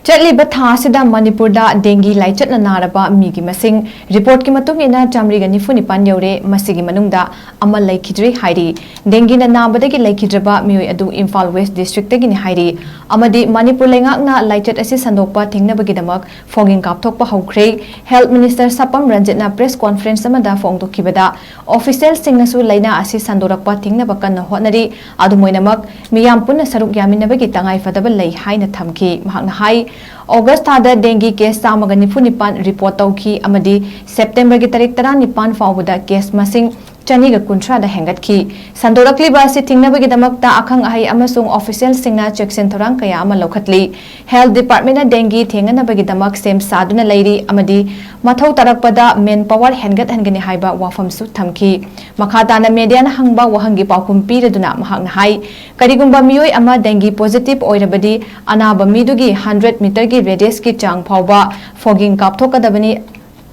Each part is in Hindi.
ꯆꯠꯂꯤꯕ ꯊꯥꯁꯤꯗ ꯃꯅꯤꯄꯨꯔꯗ ꯗꯦꯡꯒꯤ ꯂꯥꯏꯆꯠꯅ ꯅꯥꯔꯕ ꯃꯤꯒꯤ ꯃꯁꯤꯡ ꯔꯤꯄꯣꯔꯠꯀꯤ ꯃꯇꯨꯡ ꯏꯟꯅ 994 ꯌꯧꯔꯦ ꯃꯁꯤꯒꯤ ꯃꯅꯨꯡꯗ ꯑꯃ ꯂꯩꯈꯤꯗ꯭ꯔꯤ ꯍꯥꯏꯔꯤ ꯗꯦꯡꯒꯤꯅ ꯅꯥꯕꯗꯒꯤ ꯂꯩꯈꯤꯗ꯭ꯔꯕ ꯃꯤꯑꯣꯏ ꯑꯗꯨ ꯏꯝꯐꯥꯜ ꯋꯦꯁ ꯗꯤꯁꯇ꯭ꯔꯤꯛꯇꯒꯤꯅꯤ ꯍꯥꯏꯔꯤ ꯑꯃꯗꯤ ꯃꯅꯤꯄꯨꯔ ꯂꯩꯉꯥꯛꯅ ꯂꯥꯏꯆꯠ ꯑꯁꯤ ꯁꯟꯗꯣꯛꯄ ꯊꯤꯡꯅꯕꯒꯤꯗꯃꯛ ꯐꯣꯒꯤꯡ ꯀꯥꯞꯊꯣꯛꯄ ꯍꯧꯈ꯭ꯔꯦ ꯍꯦꯜꯊ ꯃꯤꯅꯤꯁꯇꯔ ꯁꯄꯝ ꯔꯟꯖꯤꯠꯅ ꯄ꯭रेस ꯀॉन्फ्रेंस ꯑꯃꯗ ऑफिशियलसिंगनꯁꯨ ꯂꯩꯅꯥ ꯑꯁꯤ ꯁꯟꯗꯣꯔꯛꯄ ꯊꯤꯡꯅꯕ ꯀꯟꯅ ꯍꯣꯠꯅꯔꯤ ꯑꯗꯨꯃꯣꯏꯅꯃꯛ ꯃꯤꯌꯥꯝ ꯄꯨꯟꯅ ꯁꯔꯨꯛ ꯌꯥꯃꯤꯟꯅꯕꯒꯤ ꯇꯉꯥꯏꯐꯗꯕ ꯂꯩ ꯍꯥꯏꯅ ꯊꯝꯈꯤ ꯃꯍꯥꯛꯅ ꯍꯥꯏ ऑगस्ट थादा डेंगी केस 994 रिपोर्ट तौखी अमदी सेप्टेम्बर की तारीख 19 फाउबदा केस मसिंग 990 हेंगतखी संदोरक्लिबा असि थिंगनबगिदमक्ता अखंग अहै अमसुंग ऑफिशियल सिंगना चेक्सन थोरांग कया अमा लौखतली हेल्थ डिपार्टमेंट डेंगी थेंगनबगिदमक सेम सादुना लैरी अमदी मथौ तरकपदा मेन पावर हेंगत हनगनि हाइबा वाफमसु थमखी मखाताना मीडियाना हंगबा वहंगी पाउकुम पीरदुना महकना हाई करिगुंबा मियोय अमा डेंगी पॉजिटिव ओइरबदी अनाबा मीदुगी 100 मीटर की रेडियस की चांग फाउबा फॉगिंग कापथोकदबनी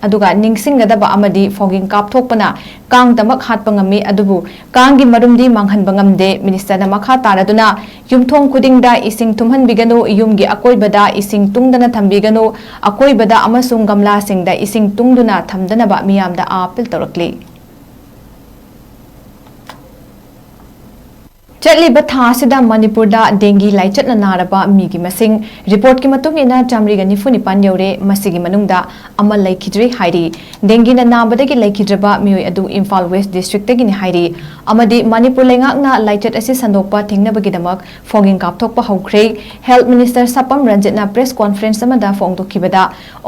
अदुगा निंगसिंगदबा अमदी फॉगिंग कापथोकपना कांग दमक हातपा ngami अदुबु कांगी मरुमदी मांगहनबा ngamde मिनिस्टरना मखा तारदुना युमथोंग खुदिंगदा इसिंग तुमहनबिगनु युमगी अकोइबदा इसिंग तुंगदना थंबिगनु अकोइबदा अमसुंग गमलासिंगदा इसिंग तुंगदुना थमदनबा मियामदा अपील तौरक्ली चलिब थासिदा मणिपुरदा डेंगी लाइचटना नारबा मीगी मसिंग रिपोर्ट की मतुंग इना 994 यौरे मसिगी मनुंगदा अमा लैखिद्रि हाइरी डेंगीना नाबदगी लैखिद्रबा मियोय अदु इम्फाल वेस्ट डिस्ट्रिक्टगिनि हाइरी अमदी मणिपुर लेंगाकना लाइचट असि संदोकपा थिंगनबगिदमक fogging कापथोकपा हौख्रे health minister सपम रंजितना press conference अमदा फोंगदोखिबदा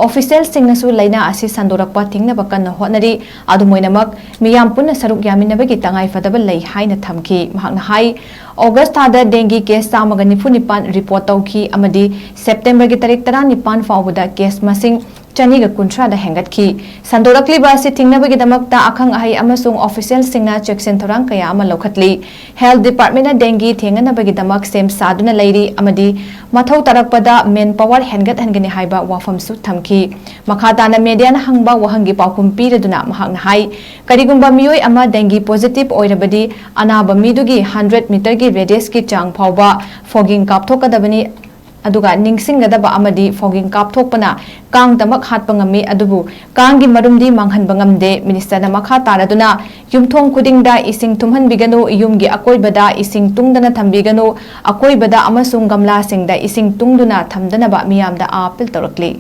official सिंगनसु लैना असि संदोरकपा थिंगनबा कन्ना होटनरी अदुमोइनमक मियाम पुन्ना सरुक यामिनबगी तंगाइफदबा लै हाइना थमखी महकना हाई ऑगस्ट थादा डेंगी केस 994 रिपोर्ट तौखी अमदी सेप्टेम्बर की तारीख 19 फाउबदा केस मसिंग 990 हेंगतखी संदोरक्लिबा असि थिंगनबगिदमक्ता अखंग अहै अमसुंग ऑफिशियल सिंगना चेक्सन थोरांग कया अमा लौखतली हेल्थ डिपार्टमेंट डेंगी थेंगनबगिदमक सेम सादुना लैरी अमदी मथौ तरकपदा मेन पावर हेंगत हनगनि हाइबा वाफमसु थमखी मखाताना मीडियाना हंगबा वहंगी पाउकुम पीरदुना महकना हाई करिगुंबा मियोय अमा डेंगी पॉजिटिव ओइरबदी अनाबा मीदुगी 100 मीटर की रेडियस की चांग फाउबा फॉगिंग कापथोकदबनी अदुगा निंगसिंगदबा अमदी फॉगिंग कापथोकपना कांग दमक हातपा ngami अदुबु कांगी मरुमदी मांगहनबा ngamde मिनिस्टरना मखा तारदुना युमथोंग खुदिंगदा इसिंग तुमहनबिगनु युमगी अकोइबदा इसिंग तुंगदना थंबिगनु अकोइबदा अमसुंग गमलासिंगदा इसिंग तुंगदुना थमदनबा मियामदा अपील तौरक्ली।